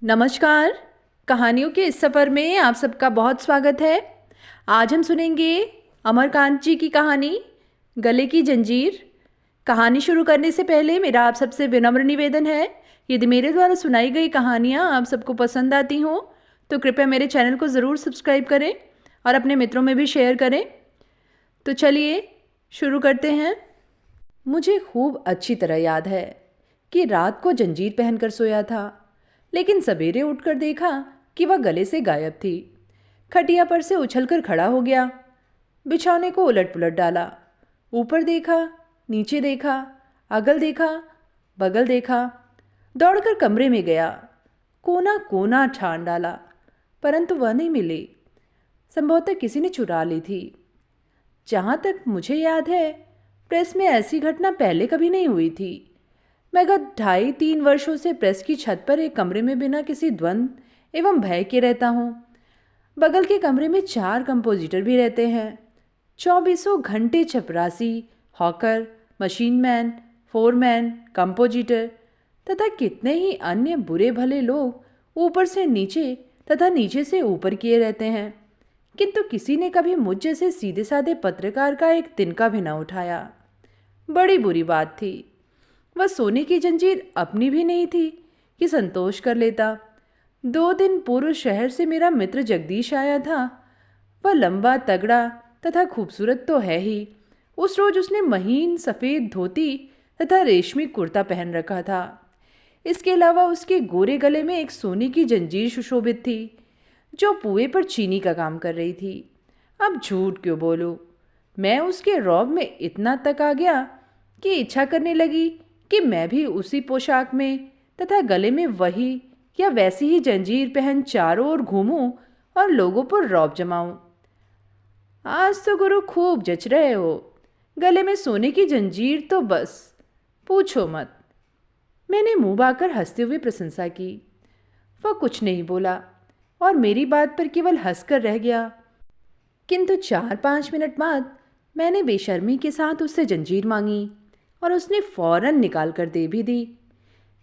नमस्कार। कहानियों के इस सफ़र में आप सबका बहुत स्वागत है। आज हम सुनेंगे अमरकांत जी की कहानी गले की जंजीर। कहानी शुरू करने से पहले मेरा आप सबसे विनम्र निवेदन है, यदि मेरे द्वारा सुनाई गई कहानियाँ आप सबको पसंद आती हों तो कृपया मेरे चैनल को ज़रूर सब्सक्राइब करें और अपने मित्रों में भी शेयर करें। तो चलिए शुरू करते हैं। मुझे खूब अच्छी तरह याद है कि रात को जंजीर पहनकर सोया था, लेकिन सवेरे उठकर देखा कि वह गले से गायब थी। खटिया पर से उछलकर खड़ा हो गया, बिछौने को उलट पुलट डाला, ऊपर देखा, नीचे देखा, अगल देखा, बगल देखा, दौड़कर कमरे में गया, कोना कोना छान डाला, परंतु वह नहीं मिली। संभवतः किसी ने चुरा ली थी। जहाँ तक मुझे याद है, प्रेस में ऐसी घटना पहले कभी नहीं हुई थी। मैं गत 2.5-3 वर्षों से प्रेस की छत पर एक कमरे में बिना किसी द्वंद्व एवं भय के रहता हूँ। बगल के कमरे में 4 कंपोजिटर भी रहते हैं। 24 घंटे चपरासी, हॉकर, मशीनमैन, फोरमैन, कंपोजिटर तथा कितने ही अन्य बुरे भले लोग ऊपर से नीचे तथा नीचे से ऊपर किए रहते हैं, किंतु किसी ने कभी मुझ जैसे सीधे साधे पत्रकार का एक तिनका भी न उठाया। बड़ी बुरी बात थी। वह सोने की जंजीर अपनी भी नहीं थी कि संतोष कर लेता। 2 दिन पूर्व शहर से मेरा मित्र जगदीश आया था। वह लंबा, तगड़ा तथा खूबसूरत तो है ही। उस रोज उसने महीन सफ़ेद धोती तथा रेशमी कुर्ता पहन रखा था। इसके अलावा उसके गोरे गले में एक सोने की जंजीर सुशोभित थी, जो पुए पर चीनी का काम कर रही थी। अब झूठ क्यों बोलूं, मैं उसके रौब में इतना तक आ गया कि इच्छा करने लगी कि मैं भी उसी पोशाक में तथा गले में वही या वैसी ही जंजीर पहन चारों ओर घूमूं और लोगों पर रौब जमाऊं। आज तो गुरु खूब जच रहे हो। गले में सोने की जंजीर तो बस पूछो मत। मैंने मुंह बाकर हंसते हुए प्रशंसा की। वह कुछ नहीं बोला और मेरी बात पर केवल हंसकर रह गया। किंतु 4-5 मिनट बाद मैंने बेशर्मी के साथ उससे जंजीर मांगी और उसने फौरन निकाल कर दे भी दी।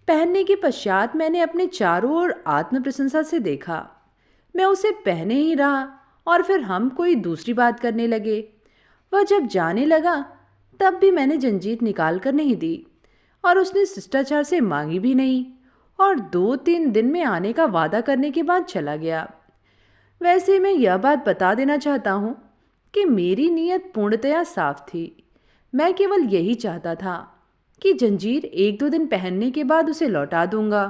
पहनने के पश्चात मैंने अपने चारों ओर आत्म प्रशंसा से देखा। मैं उसे पहने ही रहा और फिर हम कोई दूसरी बात करने लगे। वह जब जाने लगा तब भी मैंने जंजीर निकाल कर नहीं दी और उसने शिष्टाचार से मांगी भी नहीं और 2-3 दिन में आने का वादा करने के बाद चला गया। वैसे मैं यह बात बता देना चाहता हूँ कि मेरी नीयत पूर्णतया साफ थी। मैं केवल यही चाहता था कि जंजीर 1-2 दिन पहनने के बाद उसे लौटा दूंगा।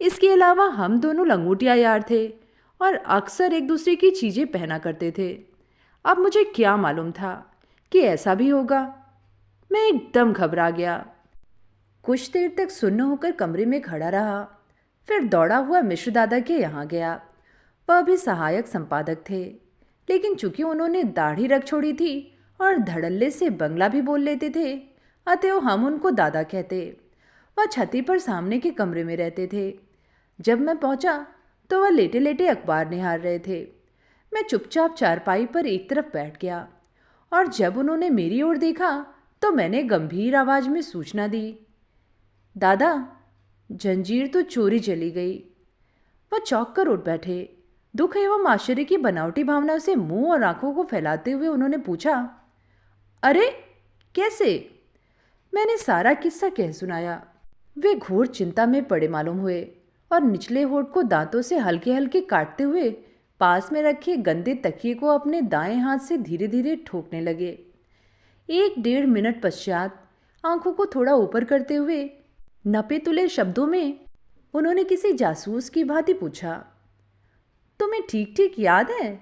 इसके अलावा हम दोनों लंगोटिया यार थे और अक्सर एक दूसरे की चीज़ें पहना करते थे। अब मुझे क्या मालूम था कि ऐसा भी होगा। मैं एकदम घबरा गया। कुछ देर तक सुन्न होकर कमरे में खड़ा रहा, फिर दौड़ा हुआ मिश्र दादा के यहाँ गया। वह भी सहायक संपादक थे, लेकिन चूंकि उन्होंने दाढ़ी रख छोड़ी थी और धड़ल्ले से बंगला भी बोल लेते थे, अतएव हम उनको दादा कहते। वह छती पर सामने के कमरे में रहते थे। जब मैं पहुंचा तो वह लेटे लेटे अखबार निहार रहे थे। मैं चुपचाप चारपाई पर एक तरफ बैठ गया और जब उन्होंने मेरी ओर देखा तो मैंने गंभीर आवाज में सूचना दी, दादा, जंजीर तो चोरी चली गई। वह चौंक कर उठ बैठे। दुख एवं आश्चर्य की बनावटी भावना से मुंह और आंखों को फैलाते हुए उन्होंने पूछा, अरे कैसे? मैंने सारा किस्सा कह सुनाया। वे घोर चिंता में पड़े मालूम हुए और निचले होठ को दांतों से हल्के हल्के काटते हुए पास में रखे गंदे तकिए को अपने दाएं हाथ से धीरे धीरे ठोकने लगे। 1-1.5 मिनट पश्चात आंखों को थोड़ा ऊपर करते हुए नपे तुले शब्दों में उन्होंने किसी जासूस की भांति पूछा, तुम्हें ठीक ठीक याद है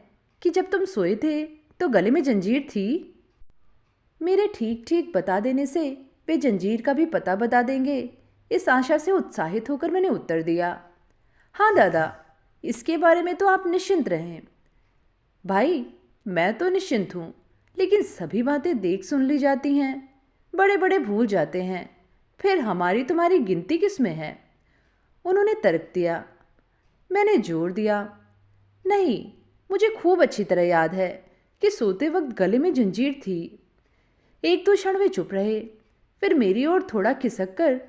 कि जब तुम सोए थे तो गले में जंजीर थी? मेरे ठीक ठीक बता देने से वे जंजीर का भी पता बता देंगे, इस आशा से उत्साहित होकर मैंने उत्तर दिया, हाँ दादा, इसके बारे में तो आप निश्चिंत रहें। भाई, मैं तो निश्चिंत हूँ, लेकिन सभी बातें देख सुन ली जाती हैं, बड़े बड़े भूल जाते हैं, फिर हमारी तुम्हारी गिनती किस में है? उन्होंने तर्क दिया। मैंने जोर दिया, नहीं, मुझे खूब अच्छी तरह याद है कि सोते वक्त गले में जंजीर थी। 1-2 क्षण वे चुप रहे, फिर मेरी ओर थोड़ा खिसक कर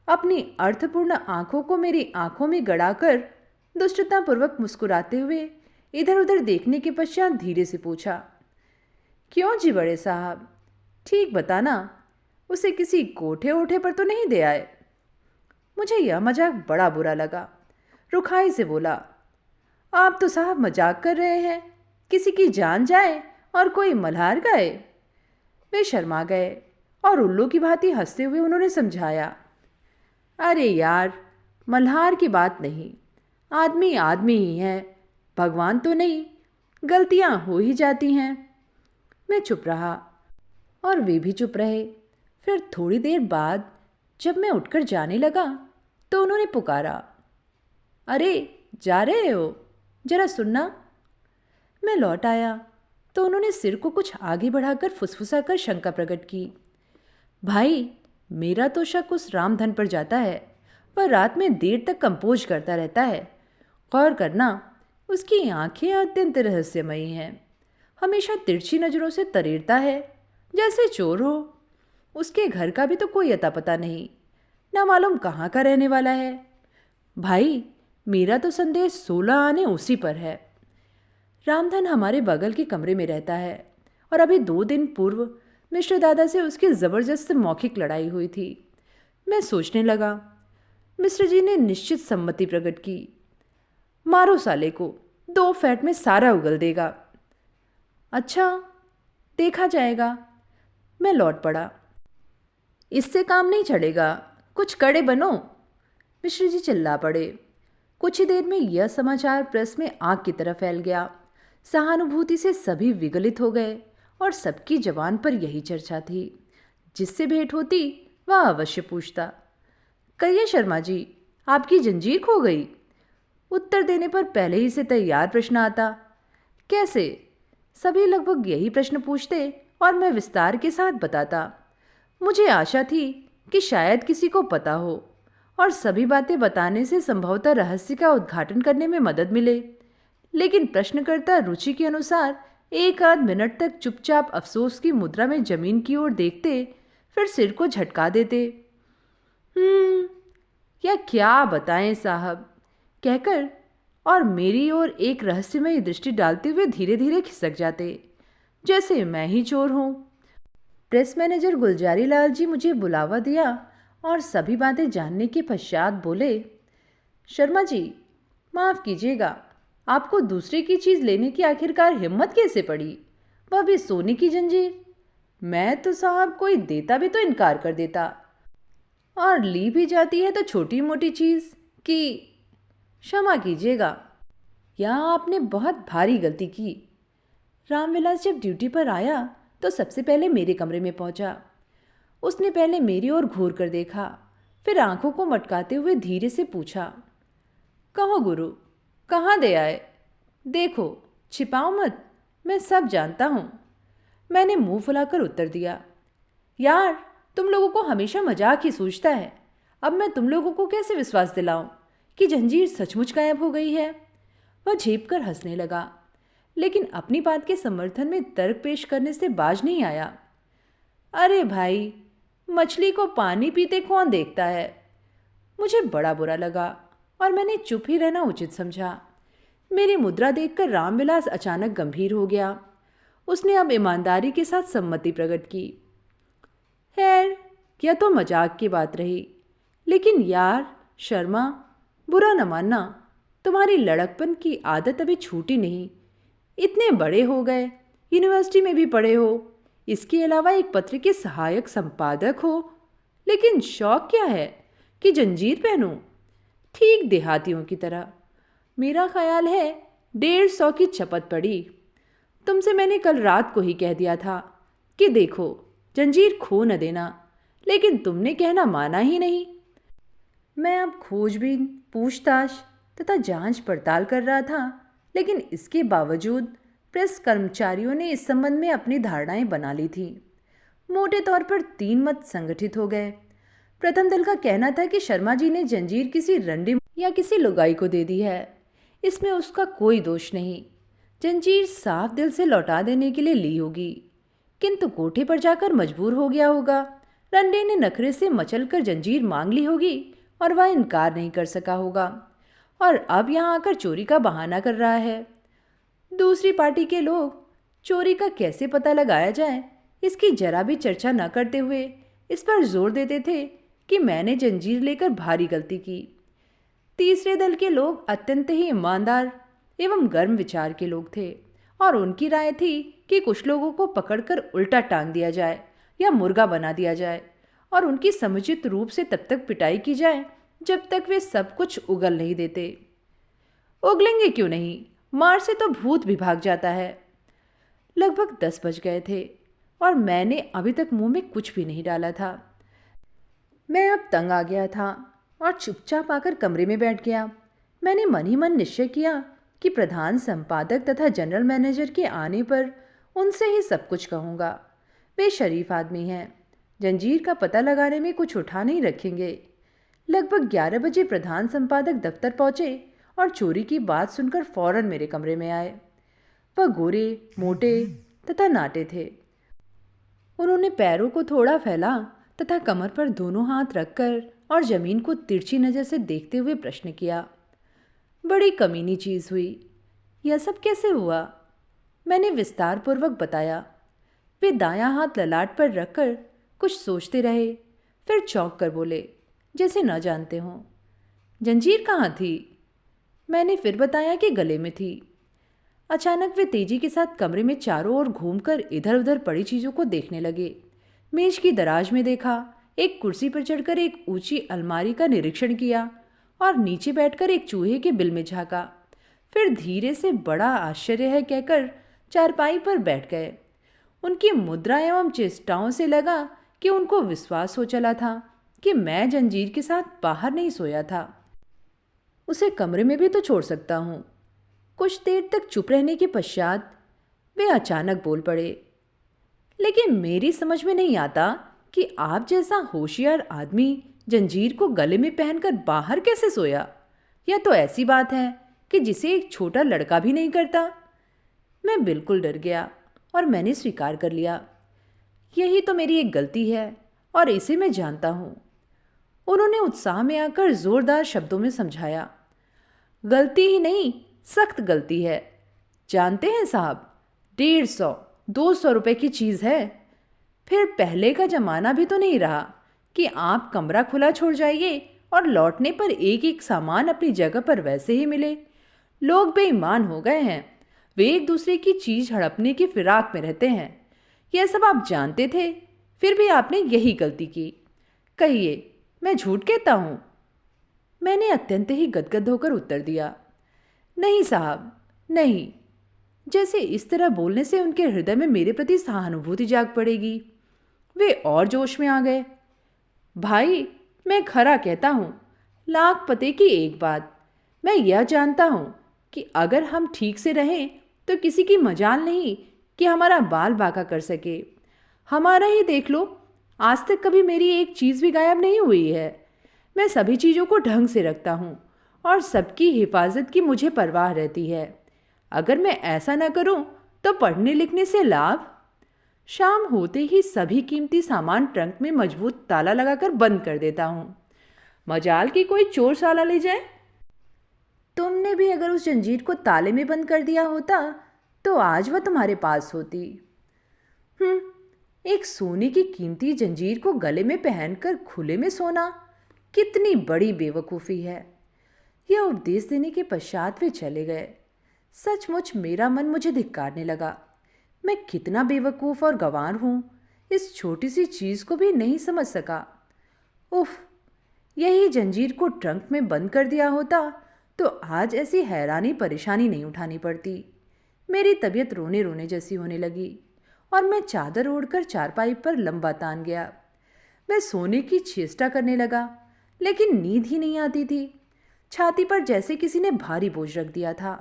अपनी अर्थपूर्ण आंखों को मेरी आंखों में गड़ाकर दुष्टतापूर्वक मुस्कुराते हुए इधर उधर देखने के पश्चात धीरे से पूछा, क्यों जी बड़े साहब, ठीक बताना, उसे किसी कोठे ओठे पर तो नहीं दे आए? मुझे यह मजाक बड़ा बुरा लगा। रुखाई से बोला, आप तो साहब मजाक कर रहे हैं, किसी की जान जाए और कोई मल्हार गाए। वे शर्मा गए और उल्लू की भांति हंसते हुए उन्होंने समझाया, अरे यार, मल्हार की बात नहीं, आदमी आदमी ही है, भगवान तो नहीं, गलतियां हो ही जाती हैं। मैं चुप रहा और वे भी चुप रहे। फिर थोड़ी देर बाद जब मैं उठकर जाने लगा तो उन्होंने पुकारा, अरे जा रहे हो, जरा सुनना। मैं लौट आया तो उन्होंने सिर को कुछ आगे बढ़ाकर फुसफुसाकर शंका प्रकट की, भाई, मेरा तो शक उस रामधन पर जाता है। वह रात में देर तक कंपोज करता रहता है। गौर करना, उसकी आंखें अत्यंत रहस्यमयी हैं। हमेशा तिरछी नज़रों से तरेरता है, जैसे चोर हो। उसके घर का भी तो कोई अता पता नहीं, ना मालूम कहाँ का रहने वाला है। भाई, मेरा तो संदेह 16 आने उसी पर है। रामधन हमारे बगल के कमरे में रहता है और अभी 2 दिन पूर्व मिश्र दादा से उसकी ज़बरदस्त मौखिक लड़ाई हुई थी। मैं सोचने लगा। मिश्र जी ने निश्चित सम्मति प्रकट की। मारो साले को, 2 फैट में सारा उगल देगा। अच्छा, देखा जाएगा। मैं लौट पड़ा। इससे काम नहीं चढ़ेगा, कुछ कड़े बनो, मिश्र जी चिल्ला पड़े। कुछ ही देर में यह समाचार प्रेस में आग की तरह फैल गया। सहानुभूति से सभी विगलित हो गए और सबकी जबान पर यही चर्चा थी। जिससे भेंट होती वह अवश्य पूछता, कहिए शर्मा जी, आपकी जंजीर खो गई? उत्तर देने पर पहले ही से तैयार प्रश्न आता, कैसे? सभी लगभग यही प्रश्न पूछते और मैं विस्तार के साथ बताता। मुझे आशा थी कि शायद किसी को पता हो और सभी बातें बताने से संभवतः रहस्य का उद्घाटन करने में मदद मिले। लेकिन प्रश्नकर्ता रुचि के अनुसार 1 आध मिनट तक चुपचाप अफसोस की मुद्रा में जमीन की ओर देखते, फिर सिर को झटका देते। या क्या बताएं साहब, कहकर और मेरी ओर एक रहस्यमयी दृष्टि डालते हुए धीरे धीरे खिसक जाते, जैसे मैं ही चोर हूं। प्रेस मैनेजर गुलजारी लाल जी मुझे बुलावा दिया और सभी बातें जानने के पश्चात बोले, शर्मा जी, माफ़ कीजिएगा, आपको दूसरे की चीज़ लेने की आखिरकार हिम्मत कैसे पड़ी, वह भी सोने की जंजीर? मैं तो साहब कोई देता भी तो इनकार कर देता, और ली भी जाती है तो छोटी मोटी चीज़ कि क्षमा कीजिएगा, यहाँ आपने बहुत भारी गलती की। रामविलास जब ड्यूटी पर आया तो सबसे पहले मेरे कमरे में पहुंचा। उसने पहले मेरी ओर घूर कर देखा, फिर आंखों को मटकाते हुए धीरे से पूछा, कहो गुरु, कहाँ दे आए? देखो, छिपाओ मत, मैं सब जानता हूँ। मैंने मुंह फुलाकर उत्तर दिया, यार, तुम लोगों को हमेशा मजाक ही सूझता है। अब मैं तुम लोगों को कैसे विश्वास दिलाऊं कि जंजीर सचमुच गायब हो गई है? वह झेप कर हंसने लगा, लेकिन अपनी बात के समर्थन में तर्क पेश करने से बाज नहीं आया। अरे भाई, मछली को पानी पीते कौन देखता है? मुझे बड़ा बुरा लगा और मैंने चुप ही रहना उचित समझा। मेरी मुद्रा देखकर रामविलास अचानक गंभीर हो गया। उसने अब ईमानदारी के साथ सम्मति प्रकट की। खैर, यह तो मजाक की बात रही, लेकिन यार शर्मा, बुरा न मानना, तुम्हारी लड़कपन की आदत अभी छूटी नहीं। इतने बड़े हो गए, यूनिवर्सिटी में भी पढ़े हो, इसके अलावा एक पत्र के सहायक संपादक हो, लेकिन शौक क्या है कि जंजीर पहनूं, ठीक देहातियों की तरह। मेरा ख्याल है 150 की चपत पड़ी। तुमसे मैंने कल रात को ही कह दिया था कि देखो, जंजीर खो न देना, लेकिन तुमने कहना माना ही नहीं। मैं अब खोजबीन, पूछताछ तथा जांच पड़ताल कर रहा था, लेकिन इसके बावजूद प्रेस कर्मचारियों ने इस संबंध में अपनी धारणाएं बना ली थी। मोटे तौर पर 3 मत संगठित हो गए। प्रथम दल का कहना था कि शर्मा जी ने जंजीर किसी रंडी या किसी लुगाई को दे दी है। इसमें उसका कोई दोष नहीं। जंजीर साफ दिल से लौटा देने के लिए ली होगी, किंतु कोठे पर जाकर मजबूर हो गया होगा, रंडे ने नखरे से मचलकर जंजीर मांग ली होगी और वह इनकार नहीं कर सका होगा, और अब यहाँ आकर चोरी का बहाना कर रहा है। दूसरी पार्टी के लोग चोरी का कैसे पता लगाया जाए इसकी जरा भी चर्चा न करते हुए इस पर जोर देते थे कि मैंने जंजीर लेकर भारी गलती की। तीसरे दल के लोग अत्यंत ही ईमानदार एवं गर्म विचार के लोग थे और उनकी राय थी कि कुछ लोगों को पकड़कर उल्टा टांग दिया जाए या मुर्गा बना दिया जाए और उनकी समुचित रूप से तब तक पिटाई की जाए जब तक वे सब कुछ उगल नहीं देते। उगलेंगे क्यों नहीं, मार से तो भूत भी भाग जाता है। लगभग 10 बज गए थे और मैंने अभी तक मुंह में कुछ भी नहीं डाला था। मैं अब तंग आ गया था और चुपचाप आकर कमरे में बैठ गया। मैंने मन ही मन निश्चय किया कि प्रधान संपादक तथा जनरल मैनेजर के आने पर उनसे ही सब कुछ कहूँगा। वे शरीफ आदमी हैं, जंजीर का पता लगाने में कुछ उठा नहीं रखेंगे। लगभग 11 बजे प्रधान संपादक दफ्तर पहुँचे और चोरी की बात सुनकर फौरन मेरे कमरे में आए। वह गोरे, मोटे तथा नाटे थे। उन्होंने पैरों को थोड़ा फैला तथा कमर पर दोनों हाथ रखकर और जमीन को तिरछी नज़र से देखते हुए प्रश्न किया। बड़ी कमीनी चीज़ हुई, यह सब कैसे हुआ? मैंने विस्तार पूर्वक बताया। वे दायां हाथ ललाट पर रखकर कुछ सोचते रहे, फिर चौंक कर बोले जैसे न जानते हों। जंजीर कहाँ थी? मैंने फिर बताया कि गले में थी। अचानक वे तेजी के साथ कमरे में चारों ओर घूमकर इधर उधर पड़ी चीज़ों को देखने लगे। मेज की दराज में देखा, एक कुर्सी पर चढ़कर एक ऊंची अलमारी का निरीक्षण किया और नीचे बैठकर एक चूहे के बिल में झांका। फिर धीरे से बड़ा आश्चर्य है कहकर चारपाई पर बैठ गए। उनकी मुद्रा एवं चेष्टाओं से लगा कि उनको विश्वास हो चला था कि मैं जंजीर के साथ बाहर नहीं सोया था। उसे कमरे में भी तो छोड़ सकता हूँ। कुछ देर तक चुप रहने के पश्चात वे अचानक बोल पड़े, लेकिन मेरी समझ में नहीं आता कि आप जैसा होशियार आदमी जंजीर को गले में पहनकर बाहर कैसे सोया। यह तो ऐसी बात है कि जिसे एक छोटा लड़का भी नहीं करता। मैं बिल्कुल डर गया और मैंने स्वीकार कर लिया, यही तो मेरी एक गलती है और इसे मैं जानता हूँ। उन्होंने उत्साह में आकर जोरदार शब्दों में समझाया, गलती ही नहीं, सख्त गलती है। जानते हैं साहब, 150-200 रुपए की चीज़ है। फिर पहले का जमाना भी तो नहीं रहा कि आप कमरा खुला छोड़ जाइए और लौटने पर एक एक सामान अपनी जगह पर वैसे ही मिले। लोग बेईमान हो गए हैं, वे एक दूसरे की चीज़ हड़पने की फिराक में रहते हैं। यह सब आप जानते थे, फिर भी आपने यही गलती की। कहिए, मैं झूठ कहता हूँ? मैंने अत्यंत ही गदगद होकर उत्तर दिया, नहीं साहब, नहीं। जैसे इस तरह बोलने से उनके हृदय में मेरे प्रति सहानुभूति जाग पड़ेगी। वे और जोश में आ गए। भाई, मैं खरा कहता हूँ, लाख पते की एक बात। मैं यह जानता हूँ कि अगर हम ठीक से रहें तो किसी की मजाल नहीं कि हमारा बाल बांका कर सके। हमारा ही देख लो, आज तक कभी मेरी एक चीज़ भी गायब नहीं हुई है। मैं सभी चीज़ों को ढंग से रखता हूँ और सबकी हिफाजत की मुझे परवाह रहती है। अगर मैं ऐसा न करूँ तो पढ़ने लिखने से लाभ। शाम होते ही सभी कीमती सामान ट्रंक में मजबूत ताला लगाकर बंद कर देता हूँ। मजाल की कोई चोर साला ले जाए। तुमने भी अगर उस जंजीर को ताले में बंद कर दिया होता तो आज वह तुम्हारे पास होती। एक सोने की कीमती जंजीर को गले में पहनकर खुले में सोना कितनी बड़ी बेवकूफ़ी है। यह उपदेश देने के पश्चात वे चले गए। सचमुच मेरा मन मुझे धिक्कारने लगा। मैं कितना बेवकूफ़ और गंवार हूँ, इस छोटी सी चीज़ को भी नहीं समझ सका। उफ, यही जंजीर को ट्रंक में बंद कर दिया होता तो आज ऐसी हैरानी परेशानी नहीं उठानी पड़ती। मेरी तबीयत रोने रोने जैसी होने लगी और मैं चादर ओढ़कर चारपाई पर लंबा तान गया। मैं सोने की चेष्टा करने लगा, लेकिन नींद ही नहीं आती थी। छाती पर जैसे किसी ने भारी बोझ रख दिया था।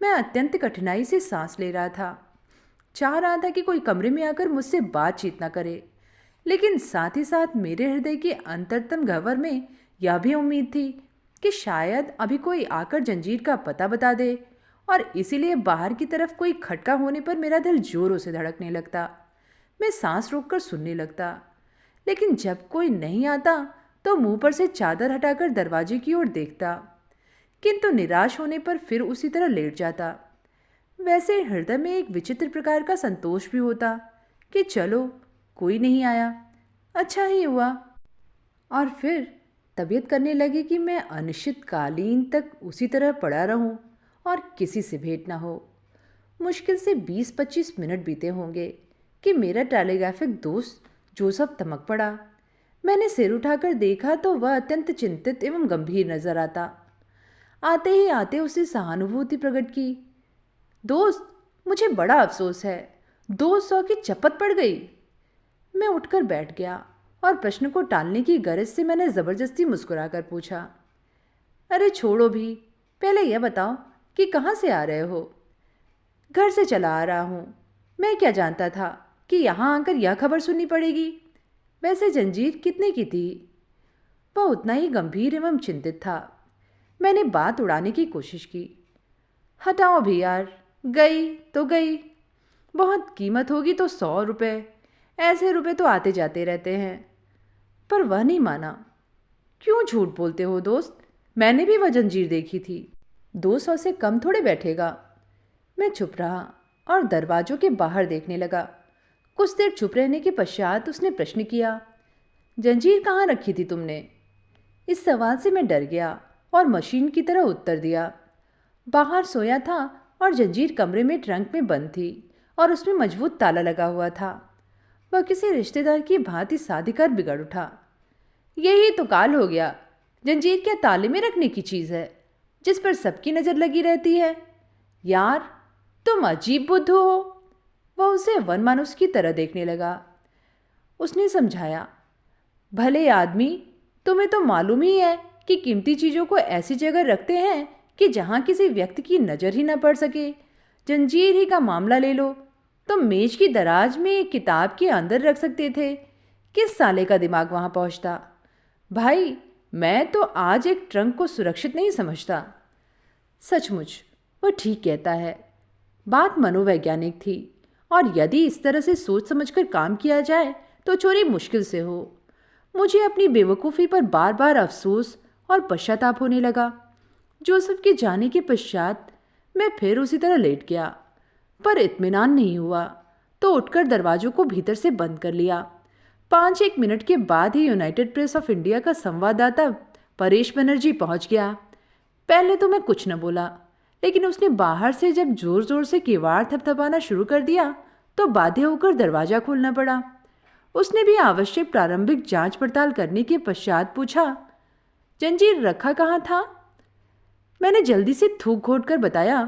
मैं अत्यंत कठिनाई से सांस ले रहा था। चाह रहा था कि कोई कमरे में आकर मुझसे बातचीत न करे, लेकिन साथ ही साथ मेरे हृदय के अंतरतम गह्वर में यह भी उम्मीद थी कि शायद अभी कोई आकर जंजीर का पता बता दे, और इसीलिए बाहर की तरफ कोई खटका होने पर मेरा दिल जोरों से धड़कने लगता। मैं सांस रोककर सुनने लगता, लेकिन जब कोई नहीं आता तो मुंह पर से चादर हटाकर दरवाजे की ओर देखता, किंतु निराश होने पर फिर उसी तरह लेट जाता। वैसे हृदय में एक विचित्र प्रकार का संतोष भी होता कि चलो कोई नहीं आया, अच्छा ही हुआ। और फिर तबीयत करने लगी कि मैं अनिश्चितकालीन तक उसी तरह पड़ा रहूं और किसी से भेंट ना हो। मुश्किल से 20-25 मिनट बीते होंगे कि मेरा टेलीग्राफिक दोस्त जोसेफ तमक पड़ा। मैंने सिर उठाकर देखा तो वह अत्यंत चिंतित एवं गंभीर नजर आता। आते ही आते उसने सहानुभूति प्रकट की। दोस्त, मुझे बड़ा अफसोस है, 200 की चपत पड़ गई। मैं उठकर बैठ गया और प्रश्न को टालने की गरज से मैंने जबरदस्ती मुस्कुराकर पूछा, अरे छोड़ो भी, पहले यह बताओ कि कहाँ से आ रहे हो। घर से चला आ रहा हूँ। मैं क्या जानता था कि यहाँ आकर यह खबर सुननी पड़ेगी। वैसे जंजीर कितने की थी? वह उतना ही गंभीर एवं चिंतित था। मैंने बात उड़ाने की कोशिश की। हटाओ भी यार, गई तो गई, बहुत कीमत होगी तो 100 रुपये, ऐसे रुपए तो आते जाते रहते हैं। पर वह नहीं माना। क्यों झूठ बोलते हो दोस्त, मैंने भी वह जंजीर देखी थी, 200 से कम थोड़े बैठेगा। मैं चुप रहा और दरवाजों के बाहर देखने लगा। कुछ देर चुप रहने के पश्चात उसने प्रश्न किया, जंजीर कहाँ रखी थी तुमने? इस सवाल से मैं डर गया और मशीन की तरह उत्तर दिया, बाहर सोया था और जंजीर कमरे में ट्रंक में बंद थी और उसमें मजबूत ताला लगा हुआ था। वह किसी रिश्तेदार की भांति शादी कर बिगड़ उठा। यही तो काल हो गया, जंजीर क्या ताले में रखने की चीज़ है जिस पर सबकी नज़र लगी रहती है? यार तुम अजीब बुद्धू हो। वह उसे वनमानुष की तरह देखने लगा। उसने समझाया, भले आदमी, तुम्हें तो मालूम ही है कि कीमती चीज़ों को ऐसी जगह रखते हैं कि जहाँ किसी व्यक्ति की नज़र ही न पड़ सके। जंजीर ही का मामला ले लो, तुम मेज की दराज में एक किताब के अंदर रख सकते थे। किस साले का दिमाग वहाँ पहुँचता? भाई, मैं तो आज एक ट्रंक को सुरक्षित नहीं समझता। सचमुच वह ठीक कहता है। बात मनोवैज्ञानिक थी और यदि इस तरह से सोच समझकर काम किया जाए तो चोरी मुश्किल से हो। मुझे अपनी बेवकूफ़ी पर बार बार अफसोस और पश्चाताप होने लगा। जोसेफ के जाने के पश्चात मैं फिर उसी तरह लेट गया, पर इत्मीनान नहीं हुआ तो उठकर दरवाजों को भीतर से बंद कर लिया। 5-1 मिनट के बाद ही यूनाइटेड प्रेस ऑफ इंडिया का संवाददाता परेश बनर्जी पहुंच गया। पहले तो मैं कुछ न बोला, लेकिन उसने बाहर से जब जोर जोर से किवाड़ थपथपाना शुरू कर दिया तो बाध्य होकर दरवाज़ा खोलना पड़ा। उसने भी आवश्यक प्रारंभिक जांच पड़ताल करने के पश्चात पूछा, जंजीर रखा कहाँ था? मैंने जल्दी से थूक घोट कर बताया,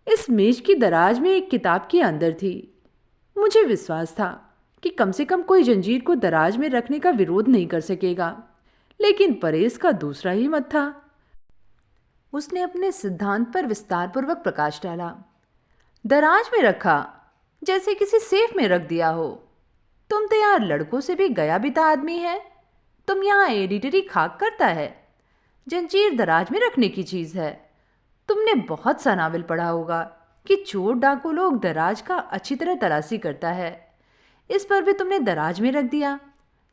इस मेज की दराज में एक किताब के अंदर थी। मुझे विश्वास था कि कम से कम कोई जंजीर को दराज में रखने का विरोध नहीं कर सकेगा, लेकिन परेश का दूसरा ही मत था। उसने अपने सिद्धांत पर विस्तारपूर्वक प्रकाश डाला। दराज में रखा, जैसे किसी सेफ में रख दिया हो। तुम तो यार लड़कों से भी गया बिता आदमी है, तुम यहाँ एडिटरी खाक करता है। जंजीर दराज में रखने की चीज़ है। तुमने बहुत सा नावल पढ़ा होगा कि चोर डाकू लोग दराज का अच्छी तरह तलाशी करता है। इस पर भी तुमने दराज में रख दिया।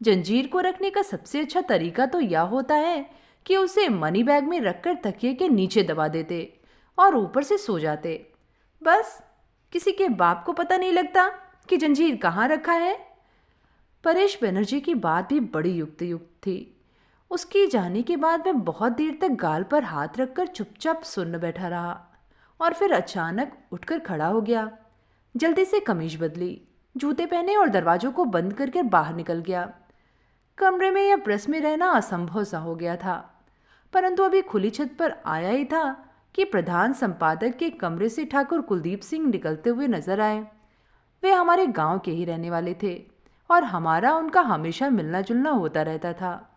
जंजीर को रखने का सबसे अच्छा तरीका तो यह होता है कि उसे मनी बैग में रखकर तकिए के नीचे दबा देते और ऊपर से सो जाते। बस किसी के बाप को पता नहीं लगता कि जंजीर कहाँ रखा है। परेश बनर्जी की बात भी बड़ी युक्त थी। उसके जाने के बाद मैं बहुत देर तक गाल पर हाथ रखकर चुपचाप सुन बैठा रहा और फिर अचानक उठकर खड़ा हो गया। जल्दी से कमीज बदली, जूते पहने और दरवाजों को बंद करके बाहर निकल गया। कमरे में या प्रेस में रहना असंभव सा हो गया था, परंतु अभी खुली छत पर आया ही था कि प्रधान संपादक के कमरे से ठाकुर कुलदीप सिंह निकलते हुए नजर आए। वे हमारे गांव के ही रहने वाले थे और हमारा उनका हमेशा मिलना जुलना होता रहता था।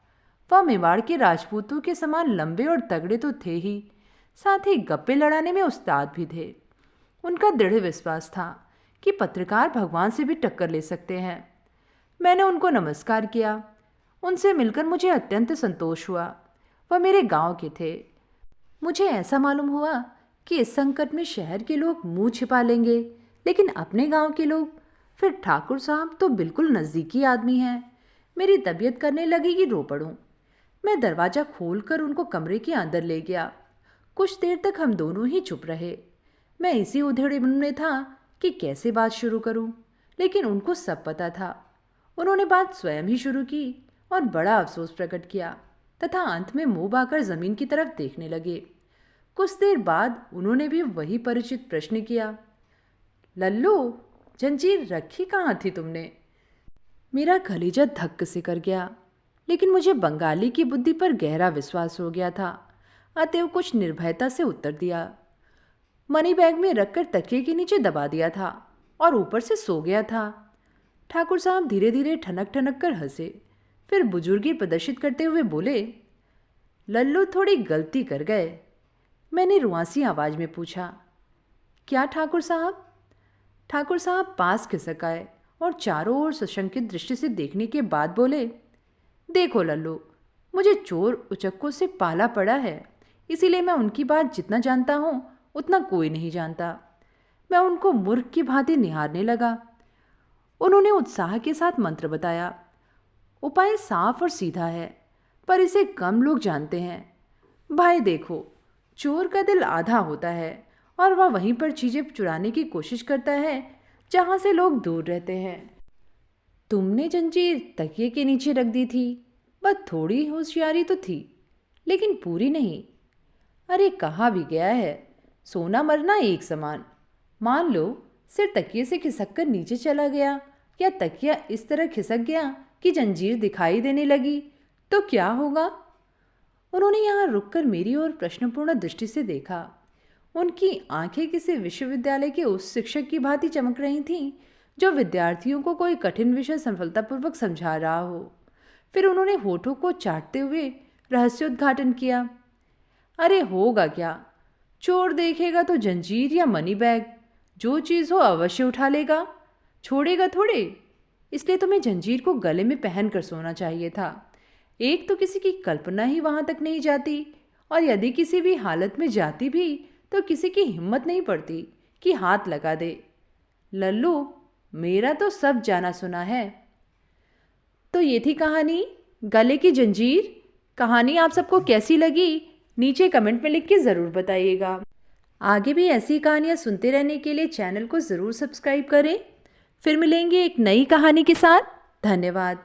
वह मेवाड़ के राजपूतों के समान लंबे और तगड़े तो थे ही, साथ ही गप्पे लड़ाने में उस्ताद भी थे। उनका दृढ़ विश्वास था कि पत्रकार भगवान से भी टक्कर ले सकते हैं। मैंने उनको नमस्कार किया। उनसे मिलकर मुझे अत्यंत संतोष हुआ। वह मेरे गांव के थे। मुझे ऐसा मालूम हुआ कि इस संकट में शहर के लोग मुंह छिपा लेंगे, लेकिन अपने गांव के लोग, फिर ठाकुर साहब तो बिल्कुल नज़दीकी आदमी हैं। मेरी तबीयत करने लगी कि रो पड़ूं। मैं दरवाज़ा खोलकर उनको कमरे के अंदर ले गया। कुछ देर तक हम दोनों ही चुप रहे। मैं इसी उधेड़बुन में था कि कैसे बात शुरू करूं, लेकिन उनको सब पता था। उन्होंने बात स्वयं ही शुरू की और बड़ा अफसोस प्रकट किया तथा अंत में मुंह बाकर जमीन की तरफ देखने लगे। कुछ देर बाद उन्होंने भी वही परिचित प्रश्न किया, लल्लू, जंजीर रखी कहाँ थी तुमने? मेरा कलेजा धक्क से कर गया, लेकिन मुझे बंगाली की बुद्धि पर गहरा विश्वास हो गया था। अतएव कुछ निर्भयता से उत्तर दिया, मनी बैग में रखकर तकिए के नीचे दबा दिया था और ऊपर से सो गया था। ठाकुर साहब धीरे धीरे ठनक ठनक कर हंसे, फिर बुजुर्गी प्रदर्शित करते हुए बोले, लल्लू थोड़ी गलती कर गए। मैंने रुआसी आवाज में पूछा, क्या ठाकुर साहब? ठाकुर साहब पास खिसक आए और चारों ओर सशंकित दृष्टि से देखने के बाद बोले, देखो लल्लू, मुझे चोर उचक्कों से पाला पड़ा है, इसीलिए मैं उनकी बात जितना जानता हूँ उतना कोई नहीं जानता। मैं उनको मूर्ख की भांति निहारने लगा। उन्होंने उत्साह के साथ मंत्र बताया। उपाय साफ और सीधा है, पर इसे कम लोग जानते हैं। भाई देखो, चोर का दिल आधा होता है और वह वहीं पर चीजें चुराने की कोशिश करता है जहां से लोग दूर रहते हैं। तुमने जंजीर तकिए के नीचे रख दी थी, बस थोड़ी होशियारी तो थी, लेकिन पूरी नहीं। अरे कहाँ भी गया है, सोना मरना एक समान। मान लो सिर तकिए से खिसक कर नीचे चला गया या तकिया इस तरह खिसक गया कि जंजीर दिखाई देने लगी, तो क्या होगा? उन्होंने यहाँ रुककर मेरी ओर प्रश्नपूर्ण दृष्टि से देखा। उनकी आंखें किसी विश्वविद्यालय के उस शिक्षक की भांति चमक रही थीं जो विद्यार्थियों को कोई कठिन विषय सफलतापूर्वक समझा रहा हो। फिर उन्होंने होठों को चाटते हुए रहस्योद्घाटन किया, अरे होगा क्या, चोर देखेगा तो जंजीर या मनी बैग, जो चीज़ हो अवश्य उठा लेगा, छोड़ेगा थोड़े। इसलिए तुम्हें जंजीर को गले में पहन कर सोना चाहिए था। एक तो किसी की कल्पना ही वहां तक नहीं जाती, और यदि किसी भी हालत में जाती भी तो किसी की हिम्मत नहीं पड़ती कि हाथ लगा दे। लल्लू, मेरा तो सब जाना सुना है। तो ये थी कहानी गले की जंजीर। कहानी आप सबको कैसी लगी नीचे कमेंट में लिख के ज़रूर बताइएगा। आगे भी ऐसी कहानियाँ सुनते रहने के लिए चैनल को ज़रूर सब्सक्राइब करें। फिर मिलेंगे एक नई कहानी के साथ। धन्यवाद।